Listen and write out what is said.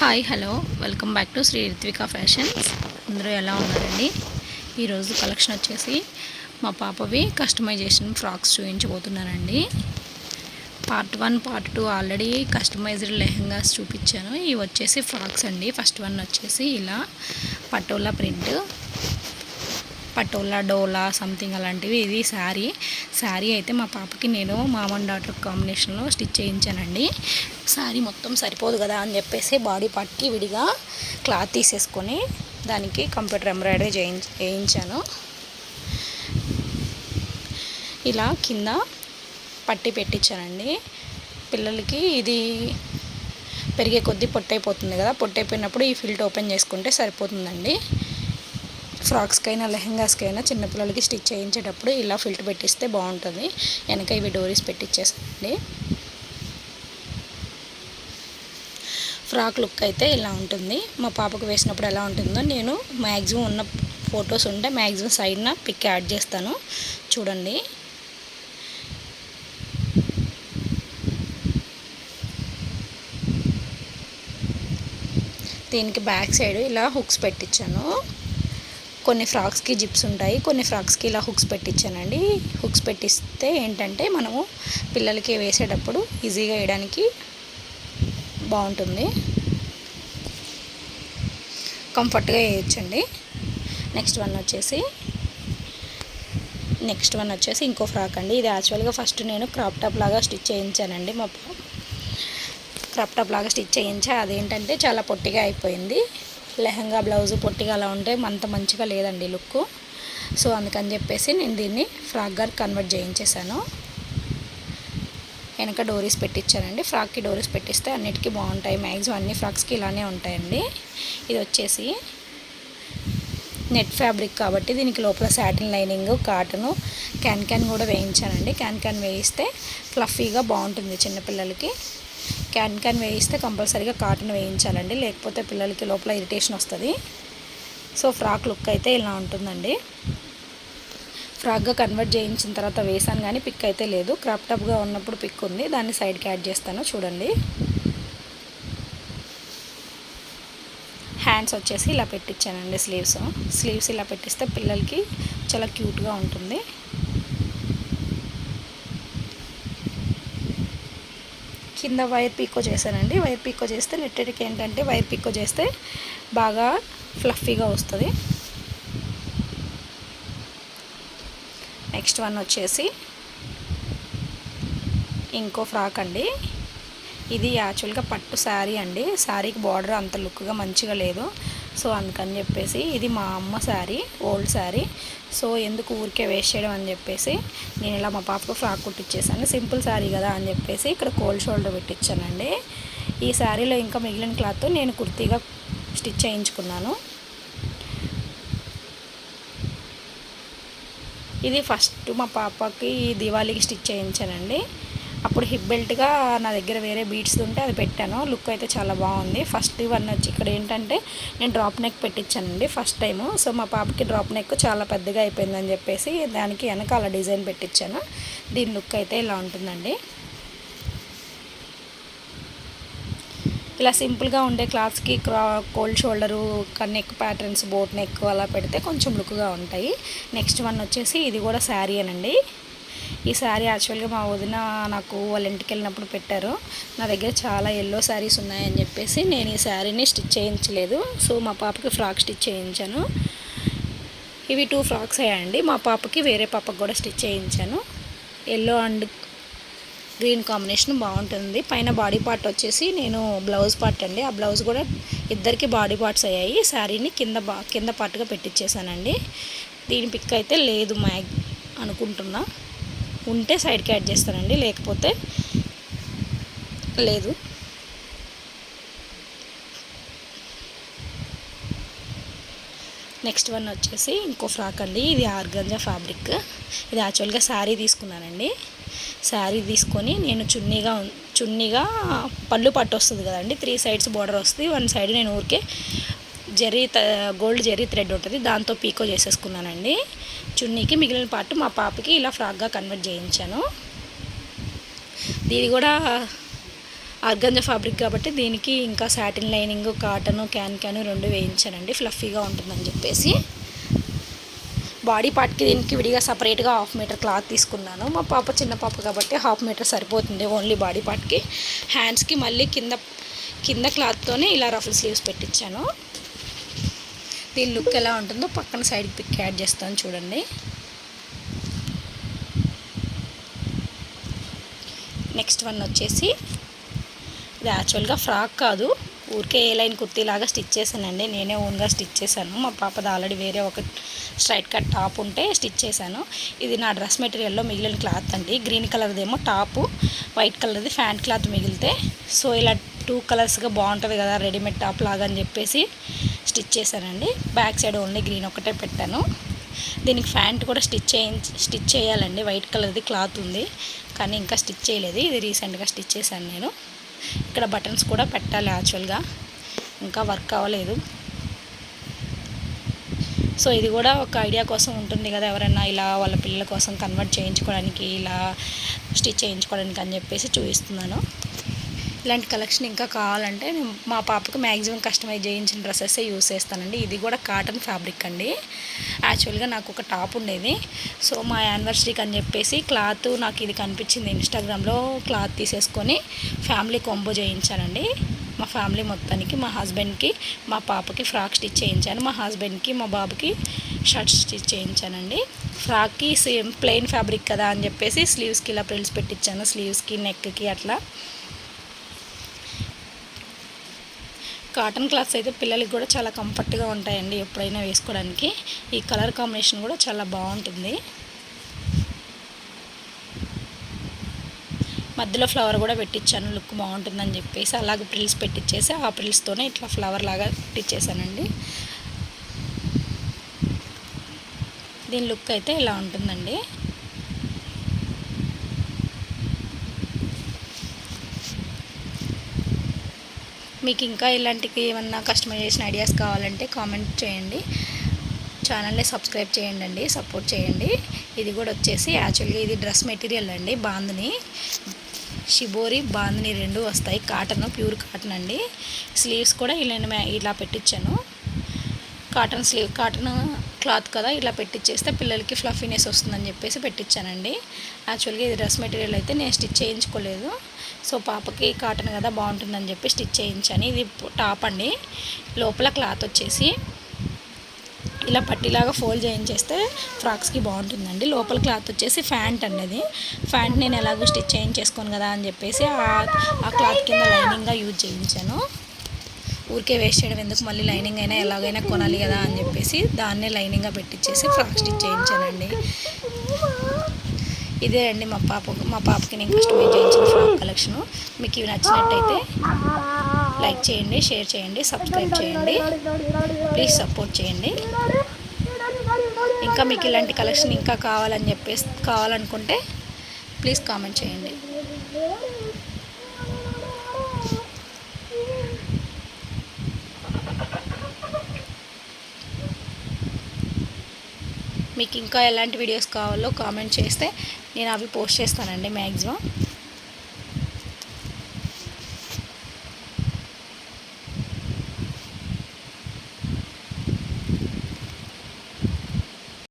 Hi hello welcome back to Shri Rithvika fashions. అందరూ ఎలా ఉన్నారండి? ఈరోజు కలెక్షన్ వచ్చేసి మా పాపవి కస్టమైజేషన్ ఫ్రాక్స్ చూపించబోతున్నానండి. Part 1 part 2 already customized lehengas చూపించాను. ఇవి వచ్చేసి ఫ్రాక్స్ అండి. ఫస్ట్ వన్ వచ్చేసి ఇలా పటోలా ప్రింట్, పటోలా డోలా సంథింగ్ అలాంటివి. ఇది శారీ అయితే మా పాపకి నేను మామ్ అండ్ డాటర్ కాంబినేషన్లో స్టిచ్ చేయించానండి. శారీ మొత్తం సరిపోదు కదా అని చెప్పేసి బాడీ పార్ట్కి విడిగా క్లాత్ తీసేసుకొని దానికి కంప్యూటర్ ఎంబ్రాయిడరీ చేయించాను. ఇలా కింద పట్టి పెట్టించానండి. పిల్లలకి ఇది పెరిగే కొద్దీ పొట్టయిపోతుంది కదా, పొట్టయిపోయినప్పుడు ఈ ఫిల్ట్ ఓపెన్ చేసుకుంటే సరిపోతుందండి. ఫ్రాక్స్కైనా లెహంగాస్కైనా చిన్నపిల్లలకి స్టిచ్ చేయించేటప్పుడు ఇలా ఫిల్ట్ పెట్టిస్తే బాగుంటుంది. వెనక ఇవి డోరీస్ పెట్టించేసండి. ఫ్రాక్ లుక్ అయితే ఇలా ఉంటుంది. మా పాపకు వేసినప్పుడు ఎలా ఉంటుందో నేను మ్యాక్సిమం ఉన్న ఫొటోస్ ఉంటే మ్యాక్సిమం సైడ్న పిక్ యాడ్ చేస్తాను, చూడండి. దీనికి బ్యాక్ సైడ్ ఇలా హుక్స్ పెట్టించాను. కొన్ని ఫ్రాక్స్కి జిప్స్ ఉంటాయి, కొన్ని ఫ్రాక్స్కి ఇలా హుక్స్ పెట్టించానండి. హుక్స్ పెట్టిస్తే ఏంటంటే మనము పిల్లలకి వేసేటప్పుడు ఈజీగా వేయడానికి బాగుంటుంది, కంఫర్ట్గా వేయచ్చండి. నెక్స్ట్ వన్ వచ్చేసి ఇంకో ఫ్రాక్ అండి. ఇది యాక్చువల్గా ఫస్ట్ నేను క్రాప్ టాప్ లాగా స్టిచ్ చేయించానండి. మా క్రాప్ టాప్ లాగా స్టిచ్ చేయించా. అదేంటంటే చాలా పొట్టిగా అయిపోయింది. లెహంగా బ్లౌజు పొట్టిగా అలా ఉంటే అంత మంచిగా లేదండి లుక్. సో అందుకని చెప్పేసి నేను దీన్ని ఫ్రాక్గా కన్వర్ట్ చేయించేసాను. వెనక డోరీస్ పెట్టించానండి. ఫ్రాక్కి డోరీస్ పెట్టిస్తే అన్నిటికీ బాగుంటాయి. మ్యాక్సిమం అన్ని ఫ్రాక్స్కి ఇలానే ఉంటాయండి. ఇది వచ్చేసి నెట్ ఫ్యాబ్రిక్ కాబట్టి దీనికి లోపల సాటిన్ లైనింగ్, కాటను, క్యాన్ కూడా వేయించానండి. క్యాన్ వేయిస్తే ఫ్లఫీగా బాగుంటుంది చిన్నపిల్లలకి. క్యాన్ వేయిస్తే కంపల్సరీగా కాటన్ వేయించాలండి, లేకపోతే పిల్లలకి లోపల ఇరిటేషన్ వస్తుంది. సో ఫ్రాక్ లుక్ అయితే ఇలా ఉంటుందండి. ఫ్రాక్గా కన్వర్ట్ చేయించిన తర్వాత వేసాను కానీ పిక్ అయితే లేదు. క్రాప్ టాప్గా ఉన్నప్పుడు పిక్ ఉంది, దాన్ని సైడ్కి యాడ్ చేస్తాను, చూడండి. హ్యాండ్స్ వచ్చేసి ఇలా పెట్టించానండి. స్లీవ్స్ ఇలా పెట్టిస్తే పిల్లలకి చాలా క్యూట్గా ఉంటుంది. కింద వైర్ పీకో చేశానండి. వైర్ పీకో చేస్తే నెట్టెడ్కి ఏంటంటే వైర్ పీకో చేస్తే బాగా ఫ్లఫీగా వస్తుంది. నెక్స్ట్ వన్ వచ్చేసి ఇంకో ఫ్రాక్ అండి. ఇది యాక్చువల్గా పట్టు శారీ అండి. శారీకి బార్డర్ అంత లుక్గా మంచిగా లేదు. సో అందుకని చెప్పేసి ఇది మా అమ్మ శారీ, ఓల్డ్ శారీ. సో ఎందుకు ఊరికే వేస్ట్ చేయడం అని చెప్పేసి నేను ఇలా మా పాపకు ఫ్రాక్ కుట్టించేసాను. సింపుల్ శారీ కదా అని చెప్పేసి ఇక్కడ కోల్డ్ షోల్డర్ పెట్టించానండి. ఈ శారీలో ఇంకా మిగిలిన క్లాత్ నేను కుర్తీగా స్టిచ్ చేయించుకున్నాను. ఇది ఫస్ట్ మా పాపకి దివాళీకి స్టిచ్ చేయించానండి. అప్పుడు హిప్ బెల్ట్గా నా దగ్గర వేరే బీడ్స్ ఉంటే అది పెట్టాను. లుక్ అయితే చాలా బాగుంది. ఫస్ట్ వన్ వచ్చి ఇక్కడ ఏంటంటే నేను డ్రాప్ నెక్ పెట్టించానండి ఫస్ట్ టైము. సో మా పాపకి డ్రాప్ నెక్ చాలా పెద్దగా అయిపోయిందని చెప్పేసి దానికి వెనకాల డిజైన్ పెట్టించాను. దీని లుక్ అయితే ఇలా ఉంటుందండి. ఇలా సింపుల్గా ఉండే క్లాత్స్కి cold shoulder, neck patterns, boat neck అలా పెడితే కొంచెం లుక్గా ఉంటాయి. నెక్స్ట్ వన్ వచ్చేసి ఇది కూడా శారీ అనండి. ఈ శారీ యాక్చువల్గా మా వదిన నాకు వాళ్ళ ఇంటికి వెళ్ళినప్పుడు పెట్టారు. నా దగ్గర చాలా ఎల్లో శారీస్ ఉన్నాయని చెప్పేసి నేను ఈ శారీని స్టిచ్ చేయించలేదు. సో మా పాపకి ఫ్రాక్ స్టిచ్ చేయించాను. ఇవి 2 ఫ్రాక్స్ అయ్యాయండి. మా పాపకి వేరే పాపకి కూడా స్టిచ్ చేయించాను. ఎల్లో అండ్ గ్రీన్ కాంబినేషన్ బాగుంటుంది. పైన బాడీ పార్ట్ వచ్చేసి నేను బ్లౌజ్ పార్ట్ అండి. ఆ బ్లౌజ్ కూడా ఇద్దరికి బాడీ పార్ట్స్ అయ్యాయి. శారీని కింద పార్ట్గా పెట్టించేసానండి. దీని పిక్ అయితే లేదు అనుకుంటున్నా. ఉంటే సైడ్కి యాడ్ చేస్తానండి, లేకపోతే లేదు. నెక్స్ట్ వన్ వచ్చేసి ఇంకో ఫ్రాక్ అండి. ఇది ఆర్గంజా ఫ్యాబ్రిక్. ఇది యాక్చువల్గా శారీ తీసుకున్నానండి. శారీ తీసుకొని నేను చున్నీగా పళ్ళు పట్టు వస్తుంది కదండి, 3 సైడ్స్ బార్డర్ వస్తుంది. 1 సైడ్ నేను ఊరికే గోల్డ్ జెరీ థ్రెడ్ ఉంటుంది, దాంతో పీకో చేసేసుకున్నానండి. చున్నీకి మిగిలిన పార్ట్ మా పాపకి ఇలా ఫ్రాక్గా కన్వర్ట్ చేయించాను. దీని కూడా ఆర్గంజా ఫ్యాబ్రిక్ కాబట్టి దీనికి ఇంకా సాటిన్ లైనింగ్, కాటను, క్యాన్ రెండు వేయించానండి, ఫ్లఫీగా ఉంటుందని చెప్పేసి. బాడీ పార్ట్కి దీనికి విడిగా సపరేట్గా 1/2 మీటర్ క్లాత్ తీసుకున్నాను. మా పాప చిన్న పాప కాబట్టి 1/2 మీటర్ సరిపోతుంది ఓన్లీ బాడీ పార్ట్కి. హ్యాండ్స్కి మళ్ళీ కింద క్లాత్తోనే ఇలా రఫుల్ స్లీవ్స్ పెట్టించాను. దీని లుక్ ఎలా ఉంటుందో పక్కన సైడ్కి పిక్ యాడ్ చేస్తాను చూడండి. నెక్స్ట్ వన్ వచ్చేసి ఇది యాక్చువల్గా ఫ్రాక్ కాదు, ఊరికే ఏ లైన్ కుర్తీలాగా స్టిచ్ చేశానండి. నేనే ఓన్గా స్టిచ్ చేశాను. మా పాపది ఆల్రెడీ వేరే ఒక స్ట్రైట్ కట్ టాప్ ఉంటే స్టిచ్ చేశాను. ఇది నా డ్రెస్ మెటీరియల్లో మిగిలిన క్లాత్ అండి. గ్రీన్ కలర్దేమో టాపు, వైట్ కలర్ది ప్యాంట్ క్లాత్ మిగిలితే, సో ఇలా 2 కలర్స్గా బాగుంటుంది కదా రెడీమేడ్ టాప్ లాగా అని చెప్పేసి స్టిచ్ చేశానండి. బ్యాక్ సైడ్ ఓన్లీ గ్రీన్ ఒకటే పెట్టాను. దీనికి ప్యాంట్ కూడా స్టిచ్ చేయాలండి. వైట్ కలర్ది క్లాత్ ఉంది కానీ ఇంకా స్టిచ్ చేయలేదు. ఇది రీసెంట్గా స్టిచ్ చేశాను నేను. ఇక్కడ బటన్స్ కూడా పెట్టాలి, యాక్చువల్గా ఇంకా వర్క్ అవ్వలేదు. సో ఇది కూడా ఒక ఐడియా కోసం ఉంటుంది కదా, ఎవరైనా ఇలా వాళ్ళ పిల్లల కోసం కన్వర్ట్ చేయించుకోవడానికి, ఇలా స్టిచ్ చేయించుకోవడానికి అని చెప్పేసి చూపిస్తున్నాను. ఇలాంటి కలెక్షన్ ఇంకా కావాలంటే నేను మా పాపకు మ్యాక్సిమం కస్టమైజ్ చేయించిన డ్రెస్సెస్సే యూస్ చేస్తానండి. ఇది కూడా కాటన్ ఫ్యాబ్రిక్ అండి. యాక్చువల్గా నాకు ఒక టాప్ ఉండేది, సో మా యానివర్సరీకి అని చెప్పేసి క్లాత్ నాకు ఇది కనిపించింది ఇన్స్టాగ్రామ్లో, క్లాత్ తీసేసుకొని ఫ్యామిలీ కొంబో చేయించానండి. మా ఫ్యామిలీ మొత్తానికి, మా హస్బెండ్కి, మా పాపకి ఫ్రాక్ స్టిచ్ చేయించాను, మా హస్బెండ్కి, మా బాబుకి షర్ట్ స్టిచ్ చేయించానండి. ఫ్రాక్కి సేమ్ ప్లెయిన్ ఫ్యాబ్రిక్ కదా అని చెప్పేసి స్లీవ్స్కి ఇలా ప్రిల్స్ పెట్టించాను, స్లీవ్స్కి, నెక్కి అట్లా. కాటన్ క్లాత్స్ అయితే పిల్లలకి కూడా చాలా కంఫర్ట్గా ఉంటాయండి ఎప్పుడైనా వేసుకోవడానికి. ఈ కలర్ కాంబినేషన్ కూడా చాలా బాగుంటుంది. మధ్యలో ఫ్లవర్ కూడా పెట్టించాను, లుక్ బాగుంటుందని చెప్పేసి. అలాగే ప్రిల్స్ పెట్టించేసి ఆ ప్రిల్స్తోనే ఇట్లా ఫ్లవర్ లాగా పెట్టించేసానండి. దీని లుక్ అయితే ఇలా ఉంటుందండి. మీకు ఇంకా ఇలాంటివి ఏమన్నా కస్టమైజేషన్ ఐడియాస్ కావాలంటే కామెంట్ చేయండి. ఛానల్ని సబ్స్క్రైబ్ చేయండి, సపోర్ట్ చేయండి. ఇది కూడా వచ్చేసి యాక్చువల్గా ఇది డ్రెస్ మెటీరియల్ అండి. బాందిని, షిబోరి, బాందిని 2 వస్తాయి. కాటన్, ప్యూర్ కాటన్ అండి. స్లీవ్స్ కూడా ఇలా పెట్టించాను. కాటన్ స్లీవ్, కాటన్ క్లాత్ కదా, ఇలా పెట్టించేస్తే పిల్లలకి ఫ్లఫీనెస్ వస్తుందని చెప్పేసి పెట్టించానండి. యాక్చువల్గా ఇది డ్రెస్ మెటీరియల్ అయితే నేను స్టిచ్ చేయించుకోలేదు. సో పాపకి కాటన్ కదా బాగుంటుందని చెప్పి స్టిచ్ చేయించాను. ఇది టాప్ అండి. లోపల క్లాత్ వచ్చేసి ఇలా పట్టిలాగా ఫోల్డ్ చేయించేస్తే ఫ్రాక్స్కి బాగుంటుందండి. లోపల క్లాత్ వచ్చేసి ప్యాంట్ అండి. అది ప్యాంట్ నేను ఎలాగో స్టిచ్ చేయించేసుకోను కదా అని చెప్పేసి ఆ క్లాత్ కింద లైనింగ్గా యూజ్ చేయించాను. ఊరికే వేస్ట్ చేయడం ఎందుకు, మళ్ళీ లైనింగ్ అయినా ఎలాగైనా కొనాలి కదా అని చెప్పేసి దాన్నే లైనింగ్గా పెట్టించేసి ఫ్రాక్ స్టిచ్ చేయించానండి. ఇదే అండి మా పాపకి నేను కస్టమైజ్ చేయించిన ఫ్రాక్ కలెక్షను. మీకు ఇవి నచ్చినట్టయితే లైక్ చేయండి, షేర్ చేయండి, సబ్స్క్రైబ్ చేయండి, ప్లీజ్ సపోర్ట్ చేయండి. ఇంకా మీకు ఇలాంటి కలెక్షన్ ఇంకా కావాలనుకుంటే ప్లీజ్ కామెంట్ చేయండి. మీకు ఇంకా ఎలాంటి వీడియోస్ కావాలో కామెంట్ చేస్తే నేను అవి పోస్ట్ చేస్తానండి మ్యాక్సిమం.